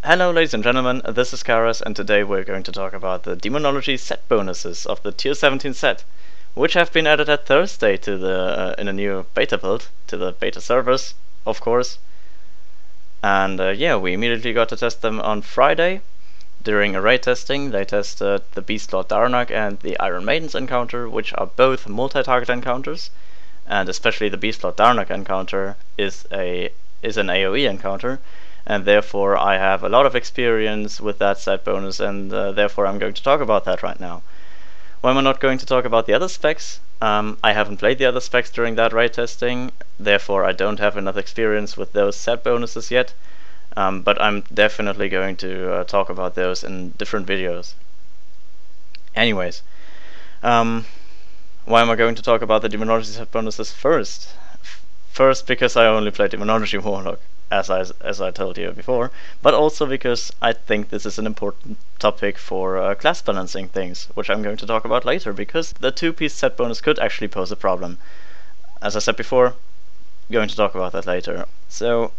Hello ladies and gentlemen, this is Karas, and today we're going to talk about the Demonology Set-Bonuses of the Tier 17 set, which have been added at Thursday to the in a new beta build, to the beta servers, of course. And yeah, we immediately got to test them on Friday. During array testing, they tested the Warlords of Draenor and the Iron Maiden's encounter, which are both multi-target encounters, and especially the Warlords of Draenor encounter is an AoE encounter. And therefore I have a lot of experience with that set bonus, and therefore I'm going to talk about that right now. Why am I not going to talk about the other specs? I haven't played the other specs during that raid testing, therefore I don't have enough experience with those set bonuses yet, but I'm definitely going to talk about those in different videos. Anyways, why am I going to talk about the Demonology set bonuses first? First, because I only played Demonology Warlock, as I told you before, but also because I think this is an important topic for class balancing things, which I'm going to talk about later, because the two-piece set bonus could actually pose a problem. As I said before, going to talk about that later. So,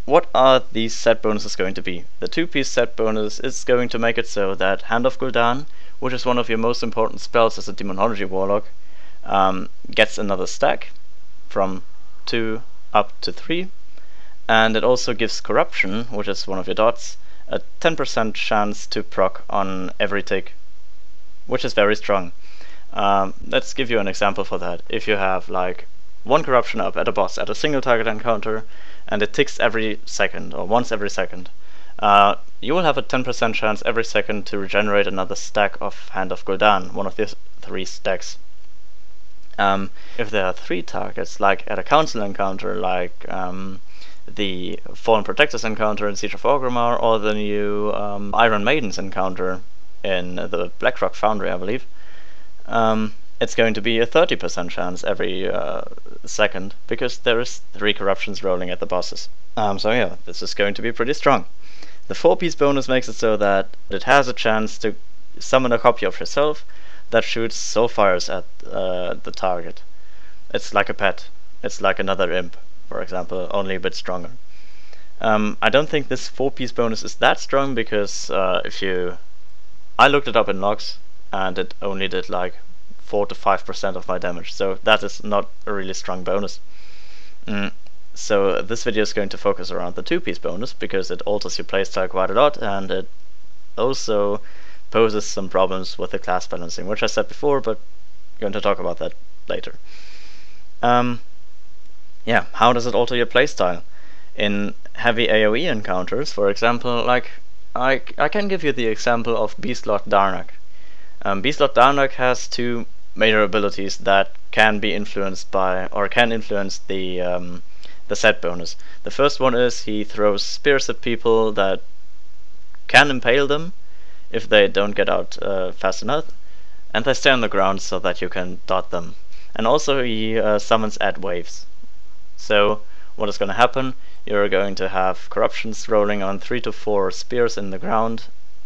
what are these set bonuses going to be? The two-piece set bonus is going to make it so that Hand of Gul'dan, which is one of your most important spells as a Demonology Warlock, gets another stack from 2 up to 3. And it also gives Corruption, which is one of your dots, a 10% chance to proc on every tick, which is very strong. Let's give you an example for that. If you have like 1 Corruption up at a boss at a single target encounter, and it ticks every second, or once every second, you will have a 10% chance every second to regenerate another stack of Hand of Gul'dan, one of the 3 stacks. If there are 3 targets, like at a council encounter, like the Fallen Protectors encounter in Siege of Orgrimmar, or the new Iron Maiden's encounter in the Blackrock Foundry, I believe, it's going to be a 30% chance every second, because there is 3 corruptions rolling at the bosses. So yeah, this is going to be pretty strong. The 4-piece bonus makes it so that it has a chance to summon a copy of yourself that shoots soul fires at the target. It's like a pet. It's like another imp, for example, only a bit stronger. I don't think this 4-piece bonus is that strong, because I looked it up in logs and it only did like 4 to 5% of my damage, so that is not a really strong bonus. So this video is going to focus around the 2-piece bonus, because it alters your playstyle quite a lot, and it also poses some problems with the class balancing, which I said before, but I'm going to talk about that later. Yeah, how does it alter your playstyle? In heavy AoE encounters, for example, like I can give you the example of Warlords of Draenor. Warlords of Draenor has 2 major abilities that can be influenced by, or can influence the set bonus. The first one is he throws spears at people that can impale them if they don't get out fast enough, and they stay on the ground so that you can dot them. And also he summons add waves. So what is going to happen? You're going to have corruptions rolling on 3 to 4 spears in the ground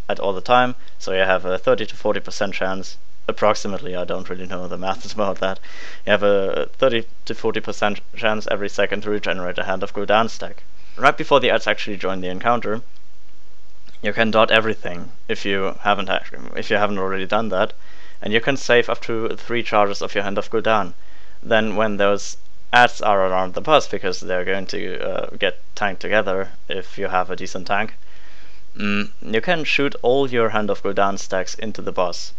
at all the time, so you have a 30 to 40% chance, approximately, I don't really know the maths about that. You have a 30 to 40% chance every second to regenerate a Hand of Gul'dan stack. Right before the adds actually join the encounter, you can dot everything if you haven't already done that, and you can save up to 3 charges of your Hand of Gul'dan. Then when those adds are around the boss, because they're going to get tanked together if you have a decent tank, you can shoot all your Hand of Gul'dan stacks into the boss.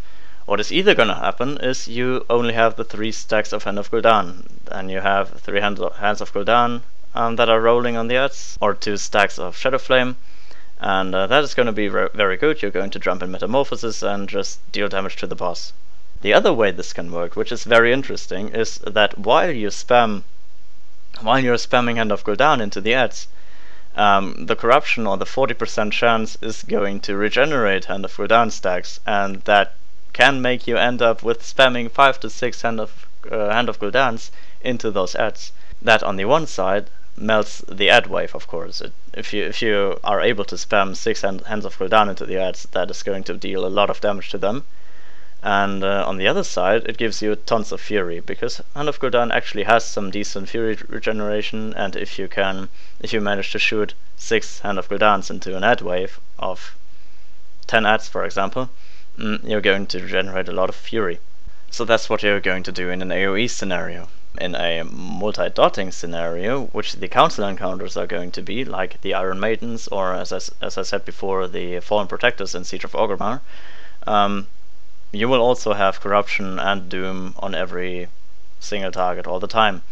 What is either going to happen is you only have the 3 stacks of Hand of Gul'dan, and you have 3 hands of Gul'dan that are rolling on the adds, or 2 stacks of Shadow Flame, and that is going to be very good. You're going to jump in Metamorphosis and just deal damage to the boss. The other way this can work, which is very interesting, is that while you're spamming Hand of Gul'dan into the adds, the corruption, or the 40% chance, is going to regenerate Hand of Gul'dan stacks, and that can make you end up with spamming 5 to 6 Hand of Gul'dans into those adds. That on the one side melts the add wave, of course. If you are able to spam 6 Hands of Gul'dan into the adds, that is going to deal a lot of damage to them. And on the other side, it gives you tons of fury, because Hand of Gul'dan actually has some decent fury regeneration, and if you manage to shoot 6 Hand of Gul'dans into an ad wave of 10 ads, for example, you're going to generate a lot of fury. So that's what you're going to do in an AoE scenario. In a multi-dotting scenario, which the council encounters are going to be, like the Iron Maidens, or as I said before, the Fallen Protectors in Siege of Orgrimmar, you will also have Corruption and Doom on every single target all the time,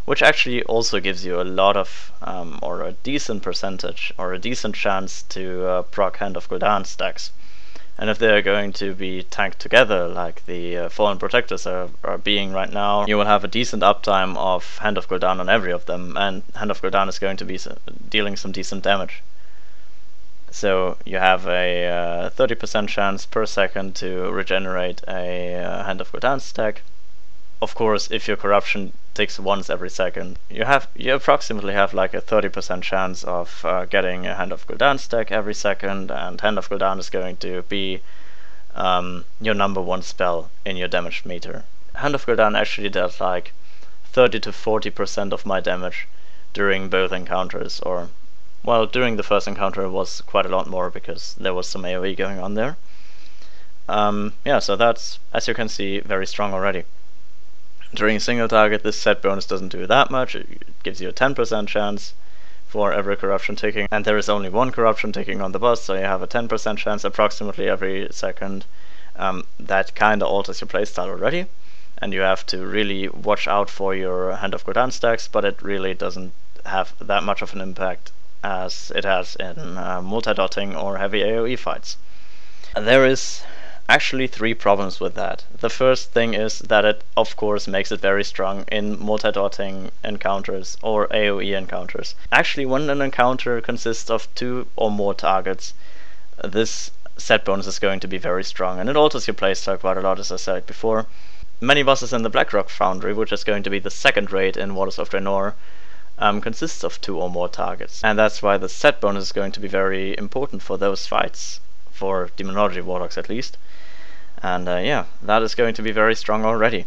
which actually also gives you a lot of, or a decent percentage, or a decent chance to proc Hand of Gul'dan stacks. And if they're going to be tanked together, like the Fallen Protectors are being right now, you will have a decent uptime of Hand of Gul'dan on every of them, and Hand of Gul'dan is going to be dealing some decent damage. So you have a 30% chance per second to regenerate a Hand of Gul'dan stack. Of course, if your Corruption ticks once every second, you approximately have like a 30% chance of getting a Hand of Gul'dan stack every second, and Hand of Gul'dan is going to be your #1 spell in your damage meter. Hand of Gul'dan actually does like 30 to 40% of my damage during both encounters, or well, during the first encounter it was quite a lot more because there was some AoE going on there. Yeah, so that's, as you can see, very strong already. During a single target, this set bonus doesn't do that much. It gives you a 10% chance for every corruption ticking, and there is only one corruption ticking on the boss, so you have a 10% chance approximately every second. That kinda alters your playstyle already, and you have to really watch out for your Hand of Gul'dan stacks, but it really doesn't have that much of an impact as it has in multi-dotting or heavy AoE fights. There is actually 3 problems with that. The first thing is that it of course makes it very strong in multi-dotting encounters or AoE encounters. Actually, when an encounter consists of 2 or more targets, this set bonus is going to be very strong, and it alters your playstyle quite a lot, as I said before. Many bosses in the Blackrock Foundry, which is going to be the second raid in Warlords of Draenor, consists of 2 or more targets, and that's why the set bonus is going to be very important for those fights, for Demonology Warlocks at least. And yeah, that is going to be very strong already.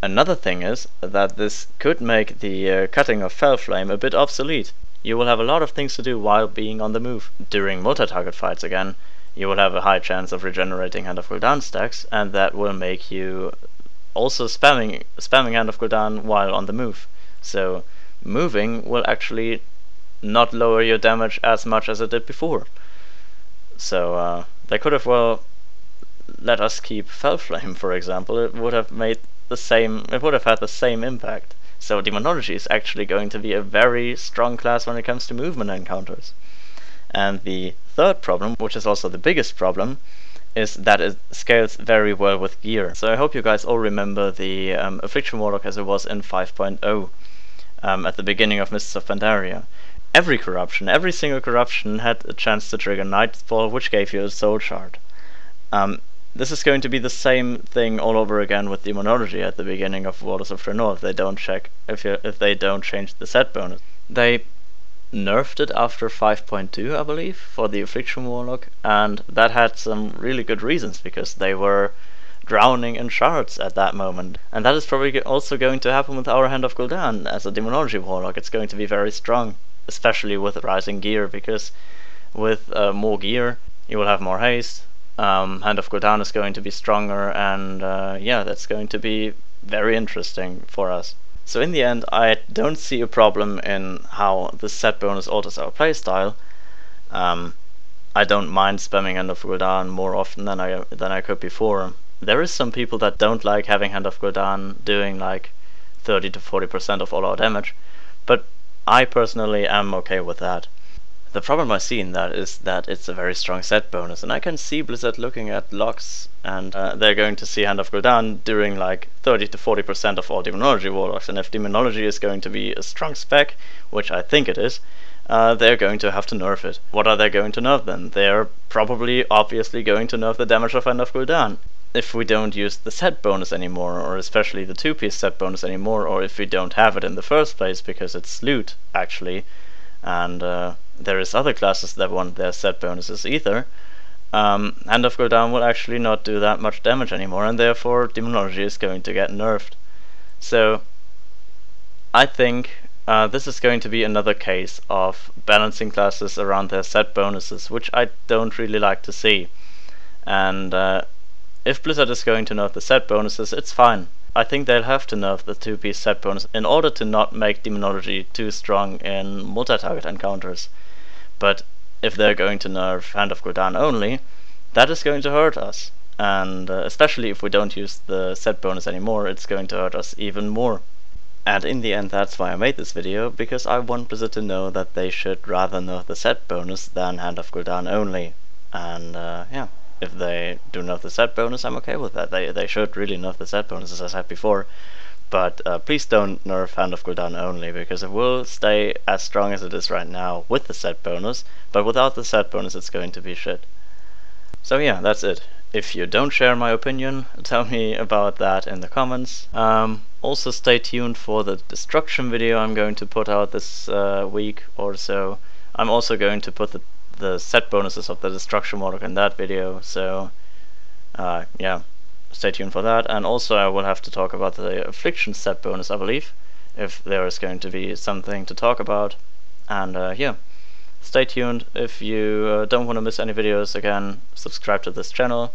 Another thing is that this could make the cutting of Fell Flame a bit obsolete. You will have a lot of things to do while being on the move. During multi-target fights again, you will have a high chance of regenerating Hand of Gul'dan stacks, and that will make you also spamming Hand of Gul'dan while on the move. So moving will actually not lower your damage as much as it did before. So they could have well let us keep Fell Flame, for example. It would have made the same. It would have had the same impact. So Demonology is actually going to be a very strong class when it comes to movement encounters. And the third problem, which is also the biggest problem, is that it scales very well with gear. So I hope you guys all remember the Affliction Warlock as it was in 5.0 at the beginning of Mists of Pandaria. Every single corruption had a chance to trigger Nightfall, which gave you a soul shard. This is going to be the same thing all over again with Demonology at the beginning of Warlords of Draenor if they don't change the set bonus. They nerfed it after 5.2, I believe, for the Affliction Warlock, and that had some really good reasons, because they were drowning in shards at that moment. And that is probably also going to happen with our Hand of Gul'dan as a Demonology Warlock. It's going to be very strong, especially with rising gear, because with more gear you will have more haste. Hand of Gul'dan is going to be stronger, and yeah, that's going to be very interesting for us. So in the end, I don't see a problem in how this set bonus alters our playstyle. I don't mind spamming Hand of Gul'dan more often than I could before. There is some people that don't like having Hand of Gul'dan doing like 30 to 40% of all our damage, but I personally am okay with that. The problem I see in that is that it's a very strong set bonus, and I can see Blizzard looking at logs, and they're going to see Hand of Gul'dan doing like 30 to 40% of all Demonology Warlocks, and if Demonology is going to be a strong spec, which I think it is, they're going to have to nerf it. What are they going to nerf then? They're probably obviously going to nerf the damage of Hand of Gul'dan. If we don't use the set bonus anymore, or especially the 2-piece set bonus anymore, or if we don't have it in the first place because it's loot actually, and there is other classes that want their set bonuses either, Hand of Gul'dan will actually not do that much damage anymore, and therefore Demonology is going to get nerfed. So I think this is going to be another case of balancing classes around their set bonuses, which I don't really like to see. And if Blizzard is going to nerf the set bonuses, it's fine. I think they'll have to nerf the 2-piece set bonus in order to not make Demonology too strong in multi-target encounters. But if they're going to nerf Hand of Gul'dan only, that is going to hurt us. And especially if we don't use the set bonus anymore, it's going to hurt us even more. And in the end, that's why I made this video, because I want Blizzard to know that they should rather nerf the set bonus than Hand of Gul'dan only. And yeah, if they do nerf the set bonus, I'm okay with that. They should really nerf the set bonus, as I said before. But please don't nerf Hand of Gul'dan only, because it will stay as strong as it is right now with the set bonus, but without the set bonus it's going to be shit. So yeah, that's it. If you don't share my opinion, tell me about that in the comments. Also stay tuned for the destruction video I'm going to put out this week or so. I'm also going to put the set bonuses of the destruction warlock in that video, so yeah, stay tuned for that. And also I will have to talk about the affliction set bonus, I believe, if there is going to be something to talk about. And yeah, stay tuned. If you don't want to miss any videos, again, subscribe to this channel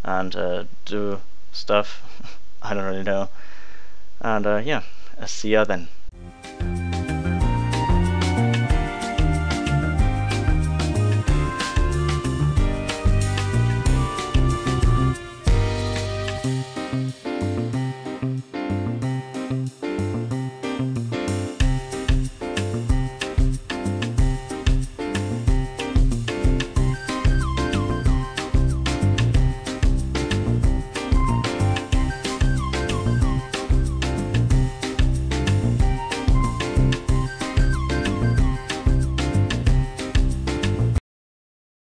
and do stuff. I don't really know. And yeah, see ya then.